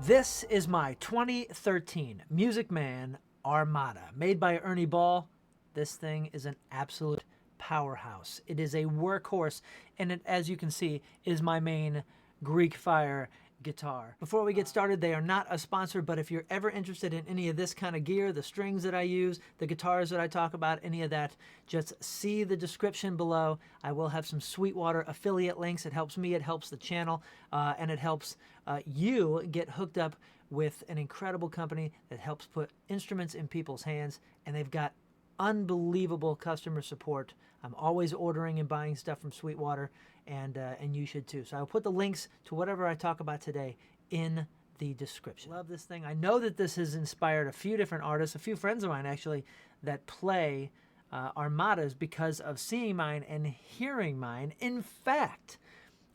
This is my 2013 Music Man Armada, made by Ernie Ball. This thing is an absolute powerhouse. It is a workhorse, and it, as you can see, is my main Greek Fire guitar. Before we get started, they are not a sponsor, but if you're ever interested in any of this kind of gear, the strings that I use, the guitars that I talk about, any of that, just see the description below. I will have some Sweetwater affiliate links. It helps me, it helps the channel, and it helps you get hooked up with an incredible company that helps put instruments in people's hands, and they've got unbelievable customer support. I'm always ordering and buying stuff from Sweetwater, and you should too. So I'll put the links to whatever I talk about today in the description. Love this thing. I know that this has inspired a few different artists, a few friends of mine actually, that play Armadas because of seeing mine and hearing mine. In fact,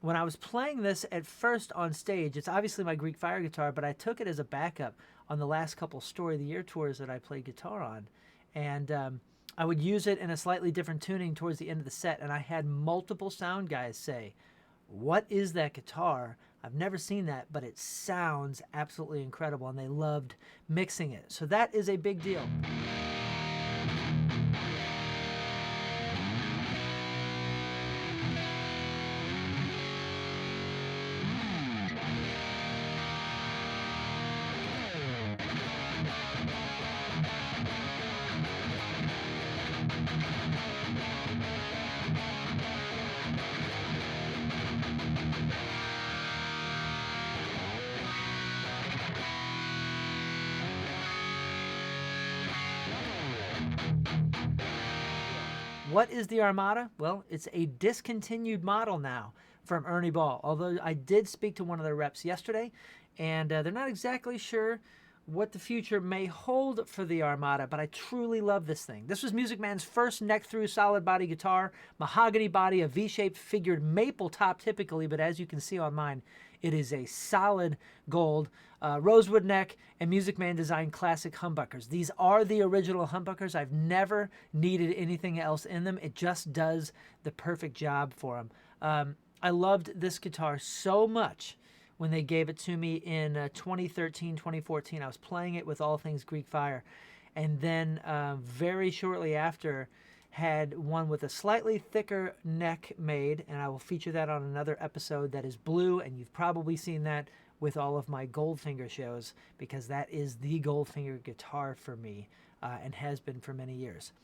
when I was playing this at first on stage, it's obviously my Greek Fire guitar, but I took it as a backup on the last couple Story of the Year tours that I played guitar on. And I would use it in a slightly different tuning towards the end of the set, and I had multiple sound guys say, "What is that guitar? I've never seen that, but it sounds absolutely incredible," and they loved mixing it. So that is a big deal. What is the Armada? Well, it's a discontinued model now from Ernie Ball, although I did speak to one of their reps yesterday, and they're not exactly sure what the future may hold for the Armada, but I truly love this thing. This was Music Man's first neck-through solid body guitar, mahogany body, a V-shaped figured maple top typically, but as you can see on mine, it is a solid gold, rosewood neck, and Music Man designed classic humbuckers. These are the original humbuckers. I've never needed anything else in them. It just does the perfect job for them. I loved this guitar so much when they gave it to me in 2013, 2014. I was playing it with all things Greek Fire. And then very shortly after, had one with a slightly thicker neck made, and I will feature that on another episode, that is blue, and you've probably seen that with all of my Goldfinger shows, because that is the Goldfinger guitar for me, and has been for many years.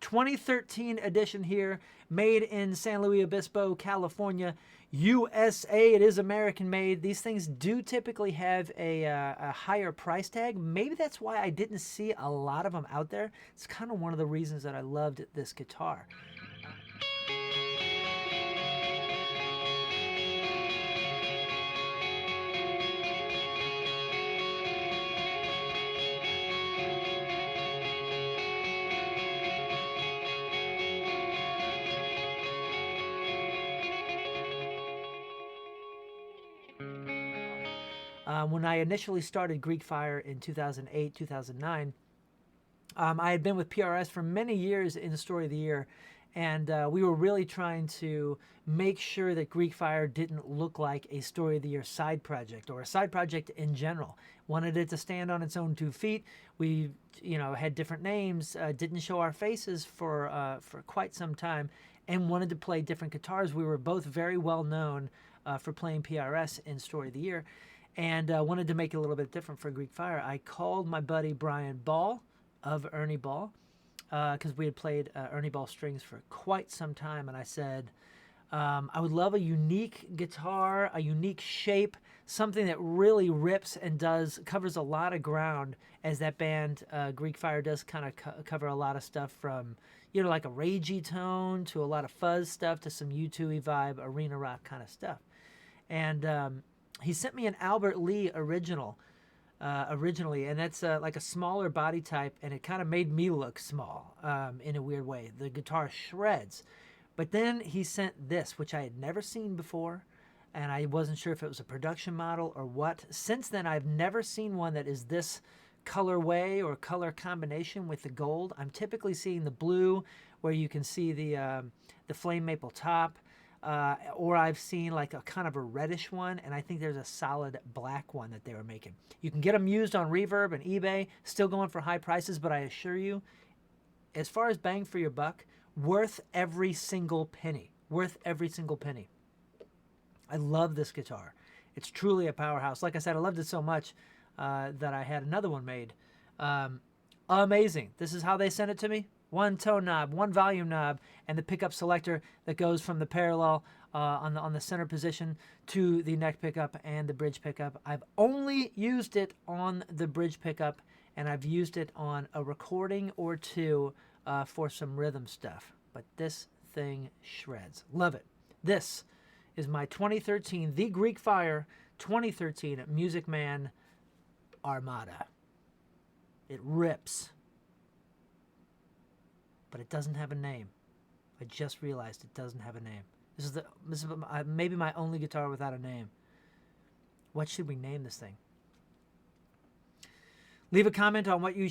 2013 edition here, made in San Luis Obispo, California, USA. It is American made. These things do typically have a higher price tag. Maybe that's why I didn't see a lot of them out there. It's kind of one of the reasons that I loved this guitar. When I initially started Greek Fire in 2008, 2009, I had been with PRS for many years in the Story of the Year, and we were really trying to make sure that Greek Fire didn't look like a Story of the Year side project, or a side project in general. Wanted it to stand on its own 2 feet. We, had different names, didn't show our faces for quite some time, and wanted to play different guitars. We were both very well known for playing PRS in Story of the Year, and wanted to make it a little bit different for Greek Fire. I called my buddy Brian Ball of Ernie Ball, because we had played Ernie Ball strings for quite some time, and I said, I would love a unique guitar, a unique shape, something that really rips and covers a lot of ground, as that band Greek Fire does kind of cover a lot of stuff from, like a ragey tone to a lot of fuzz stuff to some U2-y vibe, arena rock kind of stuff. And he sent me an Albert Lee originally, and that's like a smaller body type, and it kind of made me look small in a weird way. The guitar shreds. But then he sent this, which I had never seen before, and I wasn't sure if it was a production model or what. Since then, I've never seen one that is this colorway or color combination with the gold. I'm typically seeing the blue, where you can see the flame maple top. or I've seen like a kind of a reddish one, and I think there's a solid black one that they were making. You can get them used on Reverb and eBay, still going for high prices, but I assure you, as far as bang for your buck, worth every single penny. Worth every single penny. I love this guitar. It's truly a powerhouse. Like I said, I loved it so much that I had another one made. Amazing. This is how they sent it to me. One tone knob, one volume knob, and the pickup selector that goes from the parallel on the center position to the neck pickup and the bridge pickup. I've only used it on the bridge pickup, and I've used it on a recording or two for some rhythm stuff. But this thing shreds. Love it. This is my 2013, the Greek Fire 2013 Music Man Armada. It rips. But it doesn't have a name. I just realized it doesn't have a name. This is maybe my only guitar without a name. What should we name this thing? Leave a comment on what you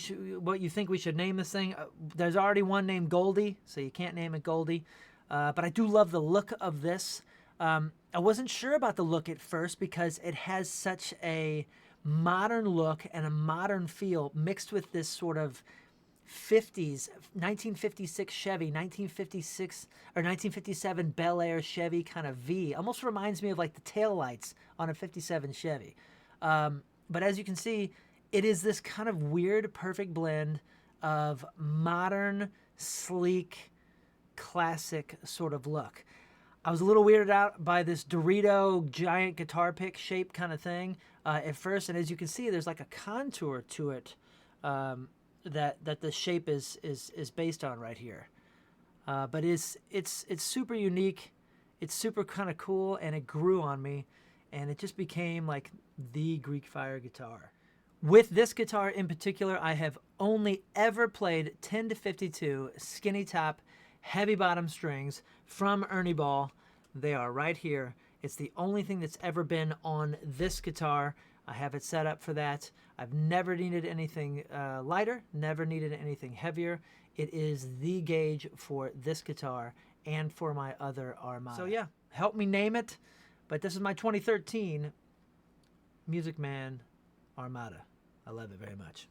think we should name this thing. There's already one named Goldie, so you can't name it Goldie. But I do love the look of this. I wasn't sure about the look at first because it has such a modern look and a modern feel mixed with this sort of 50s, 1956 Chevy, 1956 or 1957 Bel Air Chevy kind of V. Almost reminds me of like the taillights on a 57 Chevy. But as you can see, it is this kind of weird, perfect blend of modern, sleek, classic sort of look. I was a little weirded out by this Dorito giant guitar pick shape kind of thing at first, and as you can see, there's like a contour to it that the shape is based on right here. But it's super unique, it's super kind of cool, and it grew on me, and it just became like the Greek Fire guitar. With this guitar in particular, I have only ever played 10 to 52 skinny top, heavy bottom strings from Ernie Ball. They are right here. It's the only thing that's ever been on this guitar. I have it set up for that. I've never needed anything lighter, never needed anything heavier. It is the gauge for this guitar and for my other Armada. So yeah, help me name it. But this is my 2013 Music Man Armada. I love it very much.